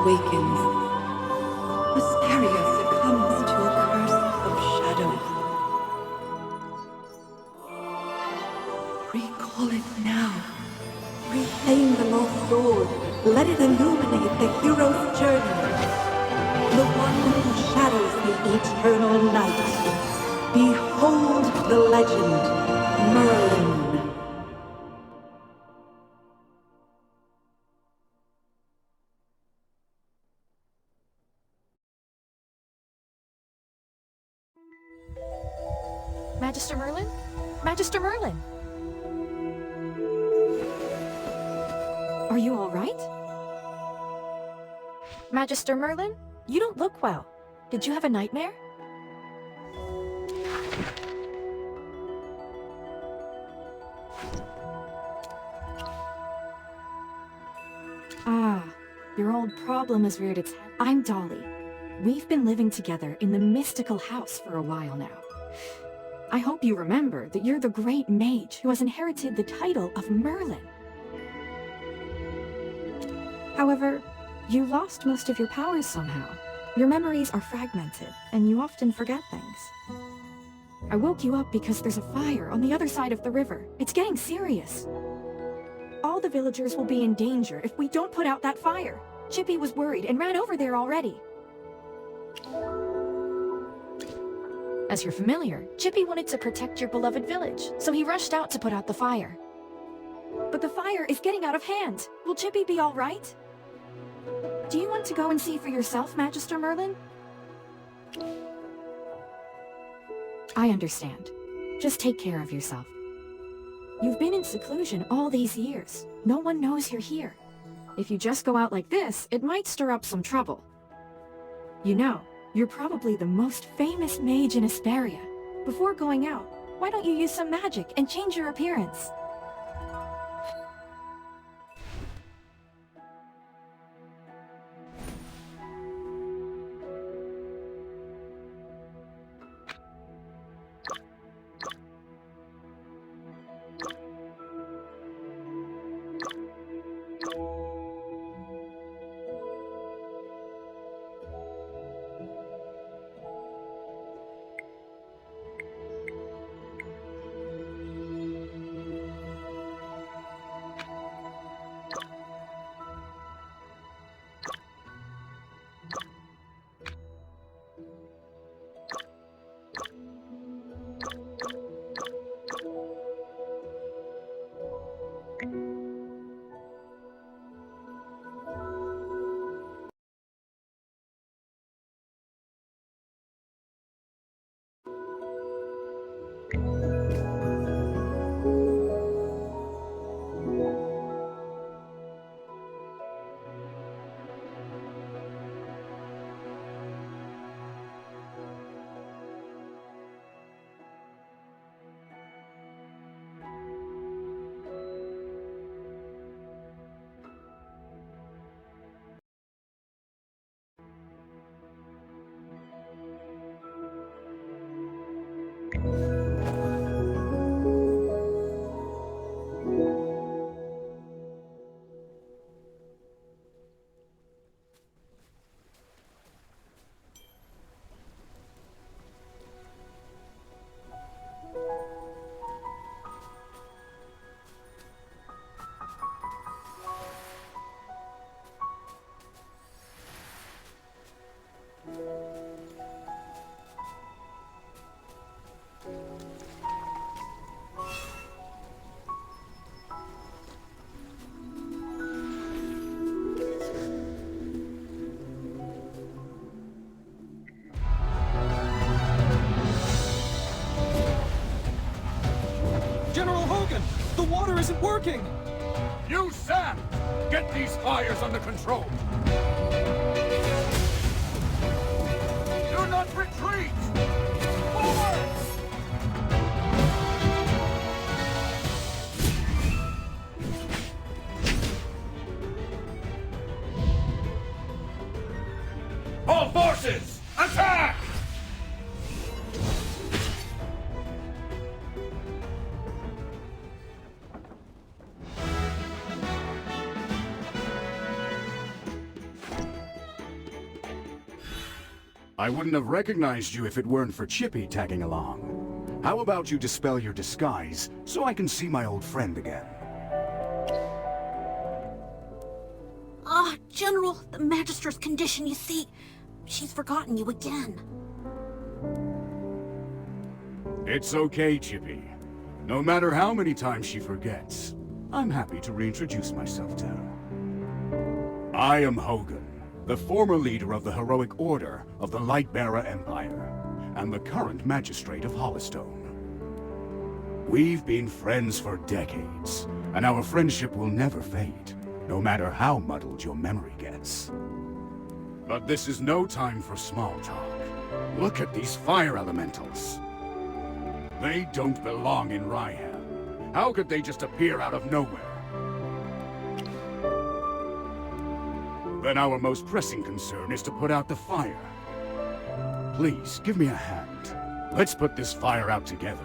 awakens. Esperia succumbs to a curse of shadows. Recall it now. Reclaim the lost sword. Let it illuminate the hero's journey. The one who shadows the eternal night. Behold the legend, Merlin. Magister Merlin? Magister Merlin! Are you all right? Magister Merlin? You don't look well. Did you have a nightmare? Ah, your old problem has reared its head. I'm Dolly. We've been living together in the mystical house for a while now. I hope you remember that you're the great mage who has inherited the title of Merlin. However, you lost most of your powers somehow. Your memories are fragmented, and you often forget things. I woke you up because there's a fire on the other side of the river. It's getting serious. All the villagers will be in danger if we don't put out that fire. Chippy was worried and ran over there already. As you're familiar, Chippy wanted to protect your beloved village, so he rushed out to put out the fire. But the fire is getting out of hand. Will Chippy be all right? Do you want to go and see for yourself, Magister Merlin? I understand. Just take care of yourself. You've been in seclusion all these years. No one knows you're here. If you just go out like this, it might stir up some trouble. You know, you're probably the most famous mage in Esperia. Before going out, why don't you use some magic and change your appearance? The water isn't working! You, Sam! Get these fires under control! Do not retreat! Forward! All forces, attack! I wouldn't have recognized you if it weren't for Chippy tagging along. How about you dispel your disguise so I can see my old friend again? General, the Magister's condition, you see. She's forgotten you again. It's okay, Chippy. No matter how many times she forgets, I'm happy to reintroduce myself to her. I am Hogan, the former leader of the heroic order of the Lightbearer Empire, and the current magistrate of Hollowstone. We've been friends for decades, and our friendship will never fade, no matter how muddled your memory gets. But this is no time for small talk. Look at these fire elementals. They don't belong in Ryham. How could they just appear out of nowhere? Then our most pressing concern is to put out the fire. Please, give me a hand. Let's put this fire out together.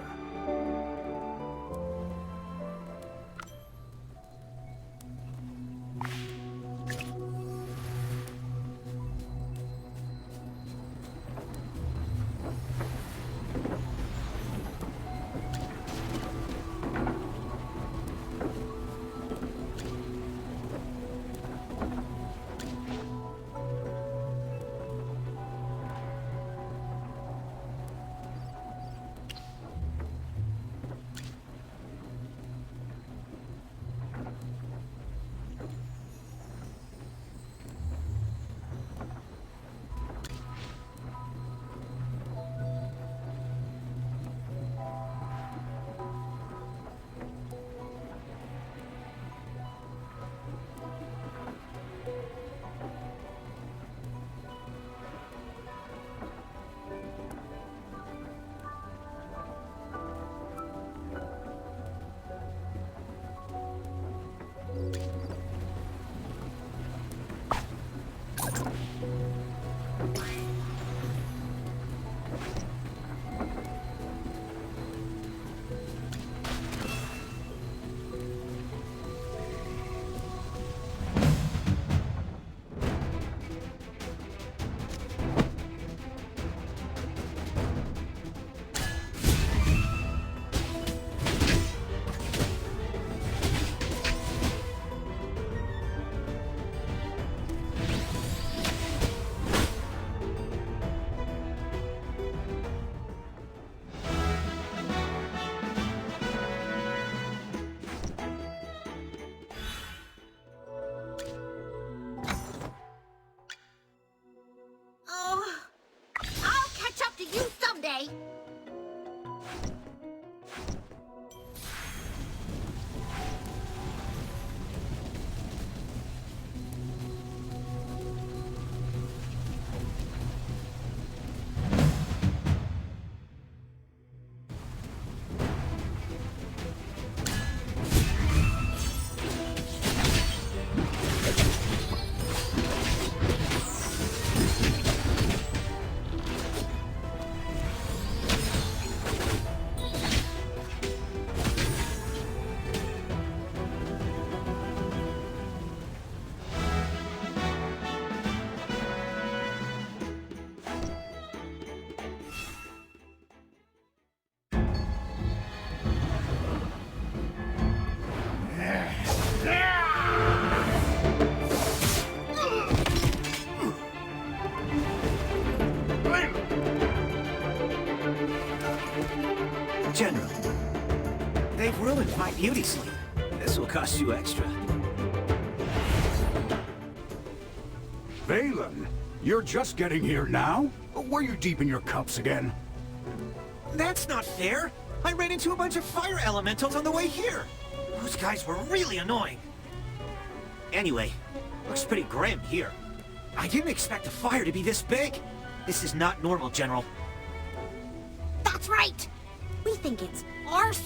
I'll catch up to you someday. General, they've ruined my beauty sleep. This will cost you extra. Vaylin, you're just getting here now? Were you deep in your cups again? That's not fair! I ran into a bunch of fire elementals on the way here! Those guys were really annoying. Anyway, looks pretty grim here. I didn't expect the fire to be this big. This is not normal, General. That's right. We think it's arson.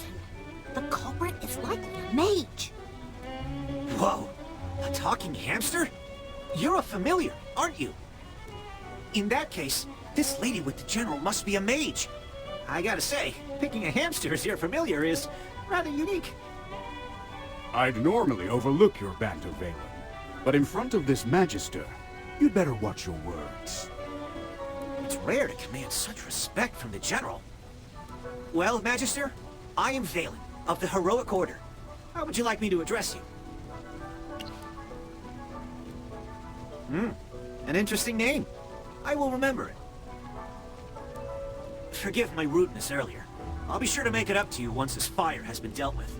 The culprit is likely a mage. Whoa! A talking hamster? You're a familiar, aren't you? In that case, this lady with the General must be a mage. I gotta say, picking a hamster as your familiar is rather unique. I'd normally overlook your banter, Vaylin, but in front of this Magister, you'd better watch your words. It's rare to command such respect from the General. Well, Magister, I am Valen, of the Heroic Order. How would you like me to address you? An interesting name. I will remember it. Forgive my rudeness earlier. I'll be sure to make it up to you once this fire has been dealt with.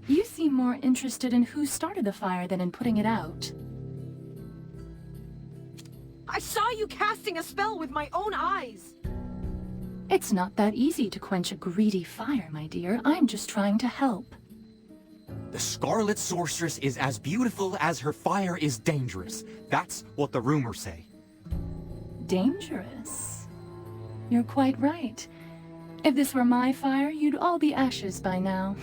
You seem more interested in who started the fire than in putting it out. I saw you casting a spell with my own eyes! It's not that easy to quench a greedy fire, my dear. I'm just trying to help. The Scarlet Sorceress is as beautiful as her fire is dangerous. That's what the rumors say. Dangerous? You're quite right. If this were my fire, you'd all be ashes by now.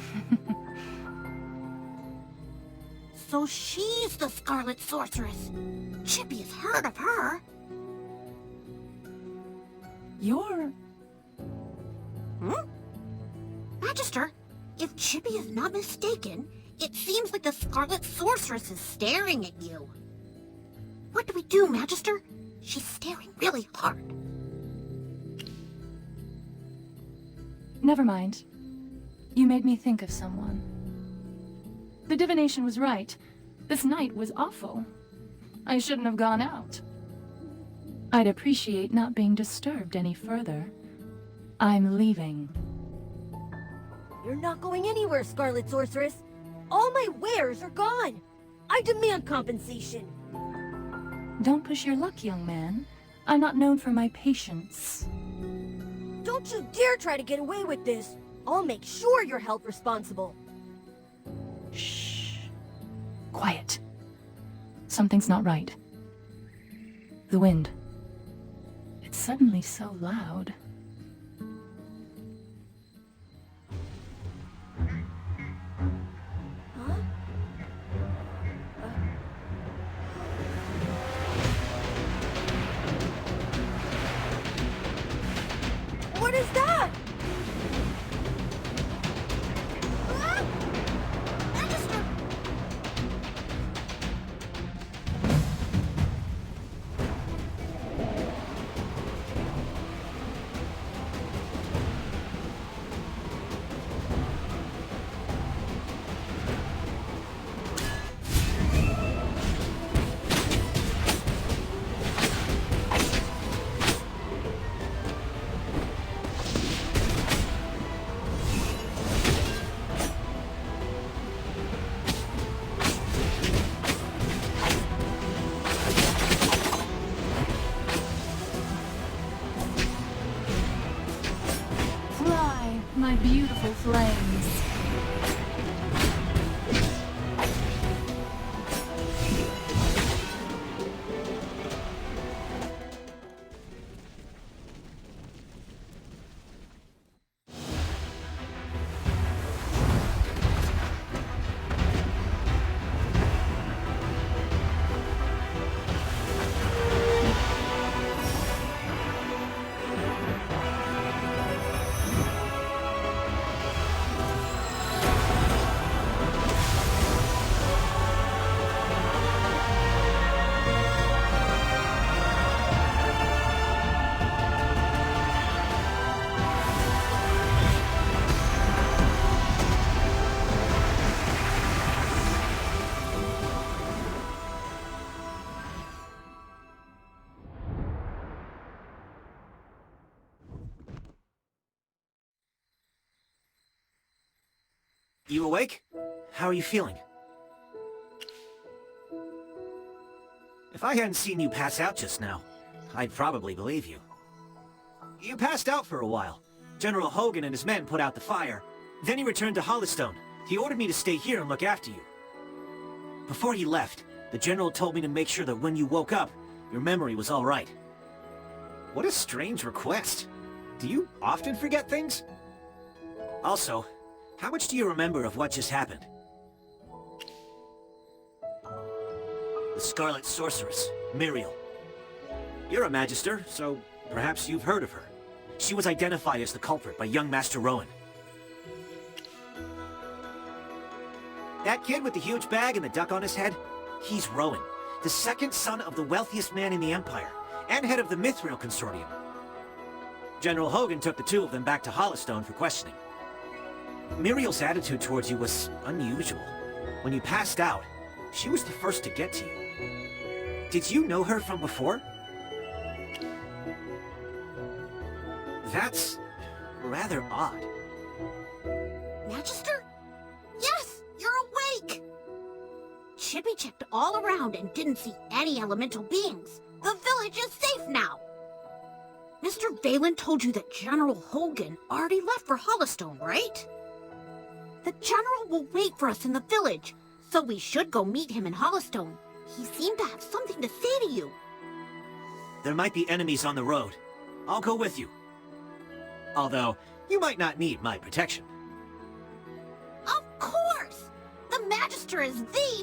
So she's the Scarlet Sorceress. Chippy has heard of her. You're... Magister, if Chippy is not mistaken, it seems like the Scarlet Sorceress is staring at you. What do we do, Magister? She's staring really hard. Never mind. You made me think of someone. The divination was right. This night was awful. I shouldn't have gone out. I'd appreciate not being disturbed any further. I'm leaving. You're not going anywhere, Scarlet Sorceress. All my wares are gone. I demand compensation. Don't push your luck, young man. I'm not known for my patience. Don't you dare try to get away with this. I'll make sure you're held responsible. Shh. Quiet. Something's not right. The wind. It's suddenly so loud. What is that? Magister! Fly, my beautiful flames. You awake? How are you feeling? If I hadn't seen you pass out just now, I'd probably believe you. You passed out for a while. General Hogan and his men put out the fire. Then he returned to Hollystone. He ordered me to stay here and look after you. Before he left, the General told me to make sure that when you woke up, your memory was all right. What a strange request. do you often forget things? Also, how much do you remember of what just happened? The Scarlet Sorceress, Muriel. You're a Magister, so perhaps you've heard of her. She was identified as the culprit by young Master Rowan. That kid with the huge bag and the duck on his head? He's Rowan, the second son of the wealthiest man in the Empire, and head of the Ethereal Consortium. General Hogan took the two of them back to Hollowstone for questioning. Muriel's attitude towards you was unusual. When you passed out, she was the first to get to you. Did you know her from before? That's rather odd. Magister? Yes, you're awake! Chippy checked all around and didn't see any elemental beings. The village is safe now. Mr. Valen told you that General Hogan already left for Hollowstone, right? The General will wait for us in the village, so we should go meet him in Hollowstone. He seemed to have something to say to you. There might be enemies on the road. I'll go with you. Although, you might not need my protection. Of course! The Magister is the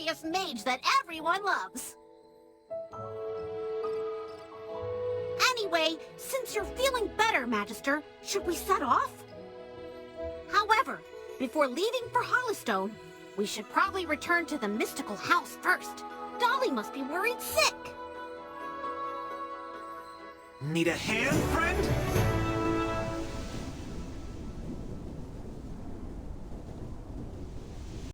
merriest mage that everyone loves. Anyway, since you're feeling better, Magister, should we set off? However, before leaving for Hollowstone, we should probably return to the mystical house first. Dolly must be worried sick. Need a hand, friend?